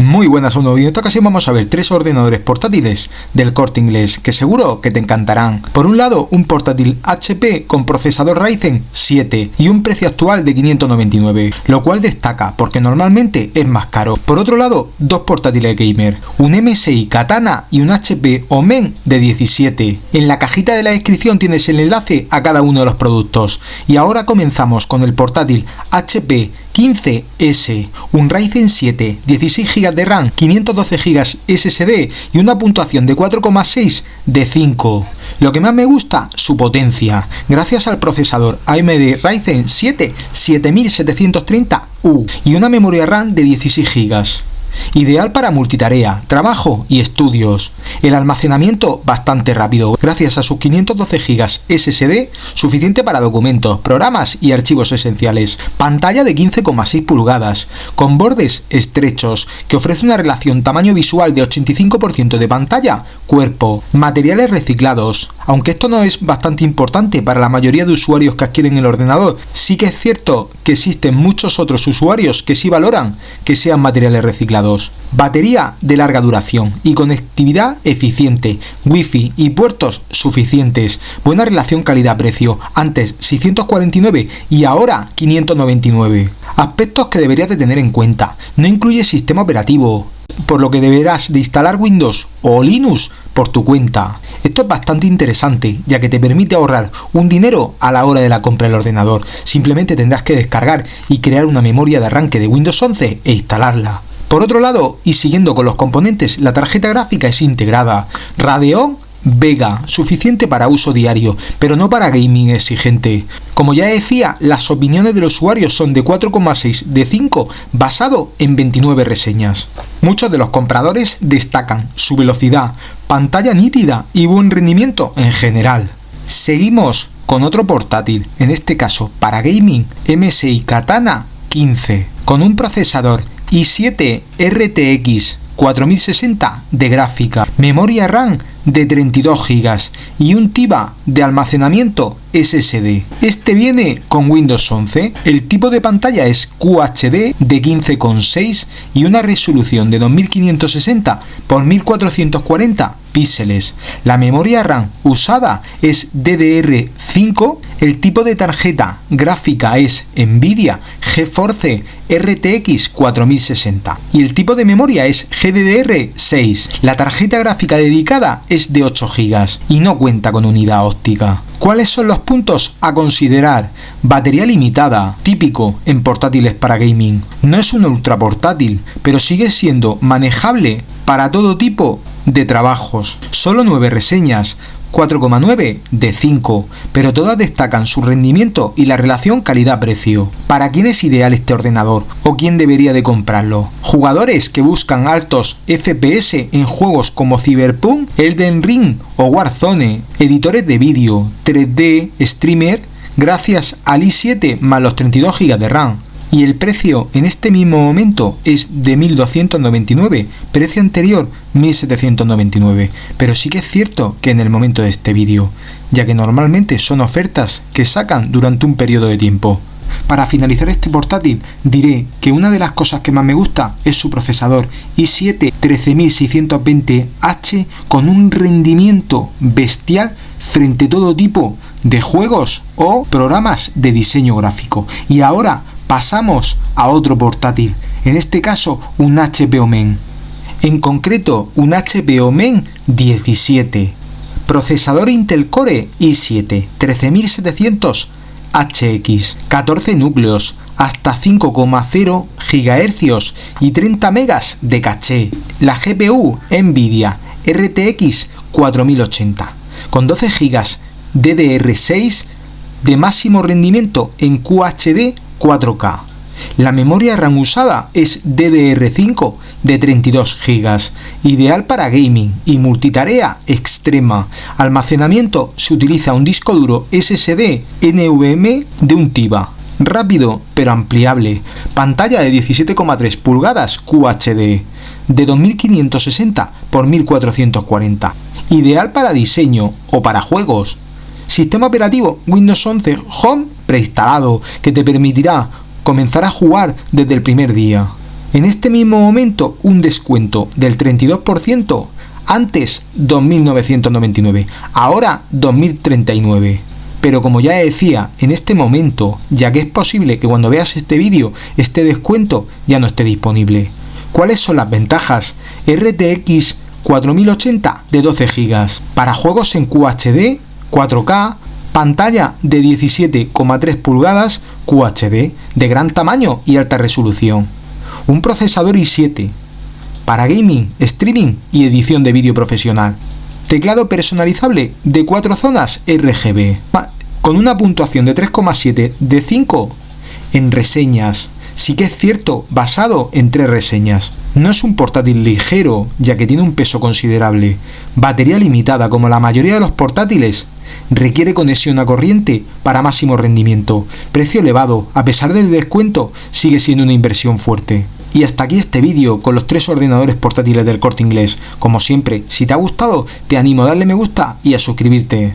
Muy buenas a uno, y en esta ocasión vamos a ver tres ordenadores portátiles del Corte Inglés que seguro que te encantarán. Por un lado, un portátil HP con procesador Ryzen 7 y un precio actual de 599, lo cual destaca porque normalmente es más caro. Por otro lado, dos portátiles gamer, un MSI Katana y un HP Omen de 17. En la cajita de la descripción tienes el enlace a cada uno de los productos. Y ahora comenzamos con el portátil HP 15S, un Ryzen 7, 16 GB de RAM, 512 GB SSD y una puntuación de 4,6 de 5. Lo que más me gusta, su potencia, gracias al procesador AMD Ryzen 7 7730U y una memoria RAM de 16 GB. Ideal para multitarea, trabajo y estudios. El almacenamiento bastante rápido, gracias a sus 512 GB SSD, suficiente para documentos, programas y archivos esenciales. Pantalla de 15,6 pulgadas, con bordes estrechos, que ofrece una relación tamaño visual de 85% de pantalla, cuerpo. Materiales reciclados, aunque esto no es bastante importante para la mayoría de usuarios que adquieren el ordenador, sí que es cierto que existen muchos otros usuarios que sí valoran que sean materiales reciclados. Batería de larga duración y conectividad eficiente, wifi y puertos suficientes. Buena relación calidad-precio, antes 649 y ahora 599. Aspectos que deberías de tener en cuenta: no incluye sistema operativo, por lo que deberás de instalar Windows o Linux por tu cuenta. Esto es bastante interesante, ya que te permite ahorrar un dinero a la hora de la compra del ordenador. Simplemente tendrás que descargar y crear una memoria de arranque de Windows 11 e instalarla. Por otro lado, y siguiendo con los componentes, la tarjeta gráfica es integrada Radeon Vega, suficiente para uso diario, pero no para gaming exigente. Como ya decía, las opiniones de los usuarios son de 4,6 de 5, basado en 29 reseñas. Muchos de los compradores destacan su velocidad, pantalla nítida y buen rendimiento en general. Seguimos con otro portátil, en este caso para gaming, MSI Katana 15, con un procesador i7 RTX 4060 de gráfica, memoria RAM de 32 GB y un TB de almacenamiento SSD. Este viene con Windows 11, el tipo de pantalla es QHD de 15,6 y una resolución de 2560 x 1440 píxeles. La memoria RAM usada es DDR5, el tipo de tarjeta gráfica es Nvidia GeForce RTX 4060 y el tipo de memoria es GDDR6. La tarjeta gráfica dedicada es de 8 GB y no cuenta con unidad óptica. ¿Cuáles son los puntos a considerar? Batería limitada, típico en portátiles para gaming. No es un ultra portátil, pero sigue siendo manejable para todo tipo de trabajos. Solo 9 reseñas, 4,9 de 5, pero todas destacan su rendimiento y la relación calidad-precio. ¿Para quién es ideal este ordenador o quién debería de comprarlo? Jugadores que buscan altos FPS en juegos como Cyberpunk, Elden Ring o Warzone, editores de vídeo, 3D, streamer, gracias al i7 más los 32 GB de RAM. Y el precio en este mismo momento es de 1.299, precio anterior 1.799, pero sí que es cierto que en el momento de este vídeo, ya que normalmente son ofertas que sacan durante un periodo de tiempo. Para finalizar este portátil diré que una de las cosas que más me gusta es su procesador i7 13620H con un rendimiento bestial frente a todo tipo de juegos o programas de diseño gráfico. Y ahora pasamos a otro portátil, en este caso un HP Omen. En concreto un HP Omen 17. Procesador Intel Core i7 13700HX, 14 núcleos, hasta 5,0 GHz y 30 MB de caché. La GPU Nvidia RTX 4080, con 12 GB DDR6 de máximo rendimiento en QHD 4K. La memoria RAM usada es DDR5 de 32 GB, ideal para gaming y multitarea extrema. Almacenamiento se utiliza un disco duro SSD NVMe de 1 TB. Rápido pero ampliable. Pantalla de 17,3 pulgadas QHD de 2560 x 1440. Ideal para diseño o para juegos. Sistema operativo Windows 11 Home preinstalado, que te permitirá comenzar a jugar desde el primer día. En este mismo momento un descuento del 32%, antes 2.999, ahora 2.039. Pero como ya decía, en este momento, ya que es posible que cuando veas este vídeo este descuento ya no esté disponible. ¿Cuáles son las ventajas? RTX 4080 de 12 GB, para juegos en QHD, 4K, pantalla de 17,3 pulgadas QHD, de gran tamaño y alta resolución. Un procesador i7, para gaming, streaming y edición de vídeo profesional. Teclado personalizable de 4 zonas RGB, con una puntuación de 3,7 de 5 en reseñas. Sí que es cierto, basado en 3 reseñas. No es un portátil ligero, ya que tiene un peso considerable. Batería limitada, como la mayoría de los portátiles. Requiere conexión a corriente para máximo rendimiento. Precio elevado, a pesar del descuento, sigue siendo una inversión fuerte. Y hasta aquí este vídeo con los 3 ordenadores portátiles del Corte Inglés. Como siempre, si te ha gustado, te animo a darle me gusta y a suscribirte.